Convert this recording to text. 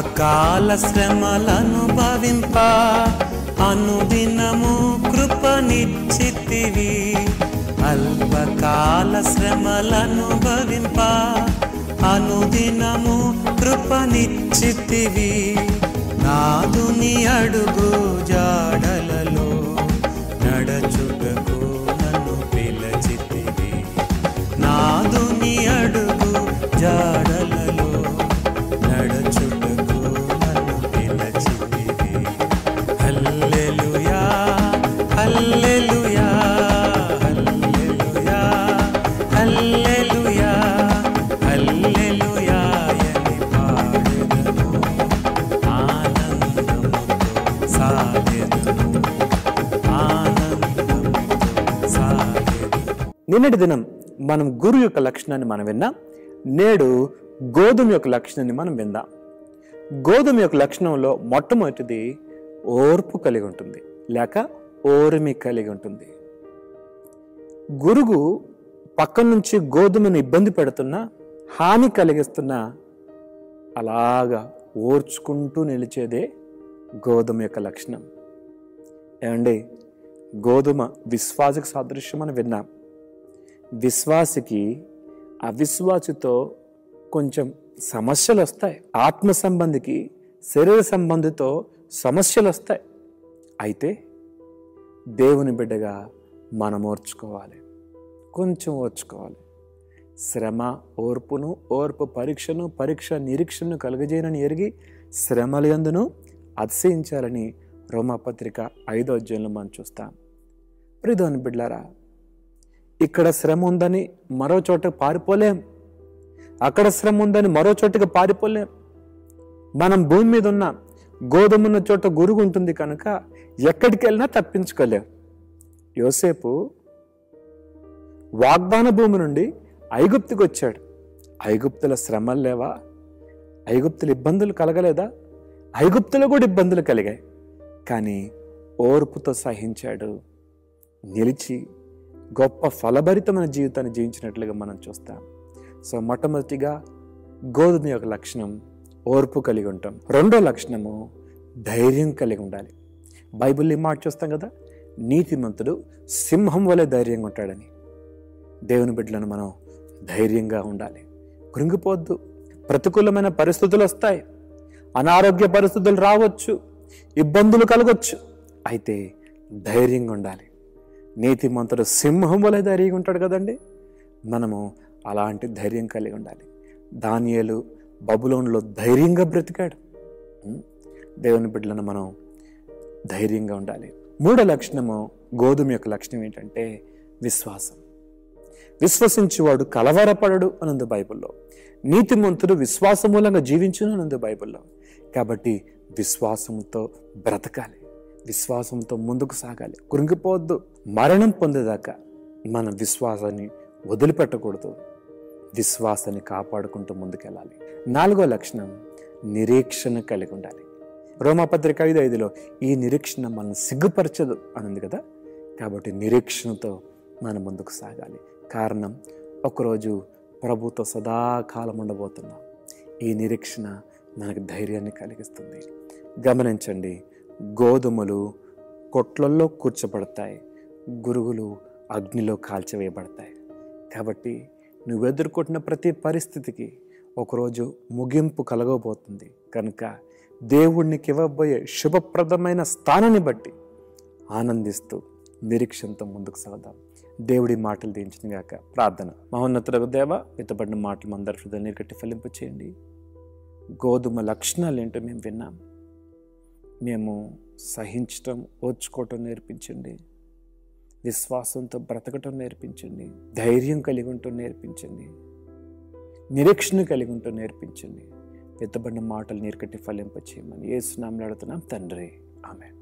అల్పకాల శ్రమలనుభవింప అనుదినము కృపనిచ్చితివి. అల్పకాల శ్రమలనుభవింప అనుదినము కృపనిచ్చితివి. నాదుని అడుగు జాడలలో నడచుటకు నన్ను పిలచితివి. నాదుని అడుగు జాడలలో నడచుటకు నన్ను పిలచితివి. హల్లెలూయా హల్లెలూయా హల్లెలూయా హల్లెలూయా హల్లెలూయా అని పాడెదను, ఆనందముతో సాగెదను, ఆనందముతో సాగెదను. నిన్నటి దినం మనం గురువు యొక్క లక్షణాన్ని మనం విన్నాం. నేడు గోధుమ యొక్క లక్షణాన్ని మనం విందాం. గోధుమ యొక్క లక్షణంలో మొట్టమొదటిది ఓర్పు కలిగి ఉంటుంది, లేక ఓర్మి కలిగి ఉంటుంది. గురువు పక్క నుంచి గోధుమను ఇబ్బంది పెడుతున్నా, హాని కలిగిస్తున్నా అలాగా ఓర్చుకుంటూ నిలిచేదే గోధుమ యొక్క లక్షణం. ఏమండి, గోధుమ విశ్వాసకు సాదృశ్యం అని విన్నాం. విశ్వాసికి అవిశ్వాసితో కొంచెం సమస్యలు వస్తాయి. ఆత్మ సంబంధికి శరీర సంబంధితో సమస్యలు వస్తాయి. అయితే దేవుని బిడ్డగా మనం ఓర్చుకోవాలి, కొంచెం ఓర్చుకోవాలి. శ్రమ ఓర్పును, ఓర్పు పరీక్షను, పరీక్ష నిరీక్షను కలుగజేయనని ఎరిగి శ్రమల యందును అతిశయించాలని రోమాపత్రిక 5వ అధ్యాయంలో మనం చూస్తాం. ప్రియ దేవుని బిడ్డలారా, ఇక్కడ శ్రమ ఉందని మరో చోట పారిపోలేం, అక్కడ శ్రమ ఉందని మరో చోటుకి పారిపోలేం. మనం భూమి మీద ఉన్న గోధుమ ఉన్న చోట గురువు ఉంటుంది కనుక ఎక్కడికి వెళ్ళినా తప్పించుకోలేం. యోసేపు వాగ్దాన భూమి నుండి ఐగుప్తుకి వచ్చాడు. ఐగుప్తుల శ్రమలు లేవా? ఐగుప్తుల ఇబ్బందులు కలగలేదా? ఐగుప్తులో కూడా ఇబ్బందులు కలిగాయి. కానీ ఓర్పుతో సహించాడు, నిలిచి గొప్ప ఫలభరితమైన జీవితాన్ని జీవించినట్లుగా మనం చూస్తాం. సో మొట్టమొదటిగా గోధుమ యొక్క లక్షణం ఓర్పు కలిగి ఉంటాం. రెండో లక్షణము ధైర్యం కలిగి ఉండాలి. బైబిల్లో మాట చూస్తాం కదా, నీతిమంతుడు సింహం వలె ధైర్యంగా ఉంటాడని. దేవుని బిడ్డలను మనం ధైర్యంగా ఉండాలి, కృంగిపోవద్దు. ప్రతికూలమైన పరిస్థితులు వస్తాయి, అనారోగ్య పరిస్థితులు రావచ్చు, ఇబ్బందులు కలగొచ్చు. అయితే ధైర్యంగా ఉండాలి. నీతిమంతుడు సింహం వలె ధైర్యంగా ఉంటాడు కదండి. మనము అలాంటి ధైర్యం కలిగి ఉండాలి. దానియేలు బబులోనులో ధైర్యంగా బ్రతికాడు. దేవుని బిడ్డలను మనం ధైర్యంగా ఉండాలి. మూడో లక్షణము గోధుమ యొక్క లక్షణం ఏంటంటే విశ్వాసం. విశ్వసించువాడు కలవరపడడు అనందు బైబిల్లో. నీతిమంతుడు విశ్వాసం మూలంగా జీవించును అనందు బైబిల్లో. కాబట్టి విశ్వాసంతో బ్రతకాలి, విశ్వాసంతో ముందుకు సాగాలి, కృంగిపోవద్దు. మరణం పొందేదాకా మన విశ్వాసాన్ని వదిలిపెట్టకూడదు, విశ్వాసాన్ని కాపాడుకుంటూ ముందుకెళ్ళాలి. నాలుగో లక్షణం నిరీక్షణ కలిగి ఉండాలి. రోమాపత్రిక 5:5లో ఈ నిరీక్షణ మనం సిగ్గుపరచదు అనింది కదా. కాబట్టి నిరీక్షణతో మనం ముందుకు సాగాలి. కారణం, ఒకరోజు ప్రభుతో సదాకాలం ఉండబోతున్నాం. ఈ నిరీక్షణ మనకు ధైర్యాన్ని కలిగిస్తుంది. గమనించండి, గోధుమలు కొట్లల్లో కూర్చోబడతాయి, గురుగులు అగ్నిలో కాల్చివేయబడతాయి. కాబట్టి నువ్వు ఎదుర్కొంటున్న ప్రతి పరిస్థితికి ఒకరోజు ముగింపు కలగబోతుంది. కనుక దేవుడికి ఇవ్వబోయే శుభప్రదమైన స్థానాన్ని బట్టి ఆనందిస్తూ నిరీక్షణతో ముందుకు సాగుదాం. దేవుడి మాటలు దించిన గాక. ప్రార్థన. మహోన్నతుడగు దేవా, ఎత్తబడిన మాటలు అందరి హృదయాన్ని కట్టి ఫలింప చేయండి. గోధుమ లక్షణాలు ఏంటో మేము విన్నాం. మేము సహించటం, ఓర్చుకోవటం నేర్పించండి. విశ్వాసంతో బ్రతకటం నేర్పించండి. ధైర్యం కలిగి ఉండటం నేర్పించండి. నిరీక్షణ కలిగి ఉండటం నేర్పించండి. ఎత్తబడిన మాటలు నీరు కట్టి ఫలింప చేయమని యేసు నామములో అడుగుతున్నాం తండ్రి. ఆమేన్.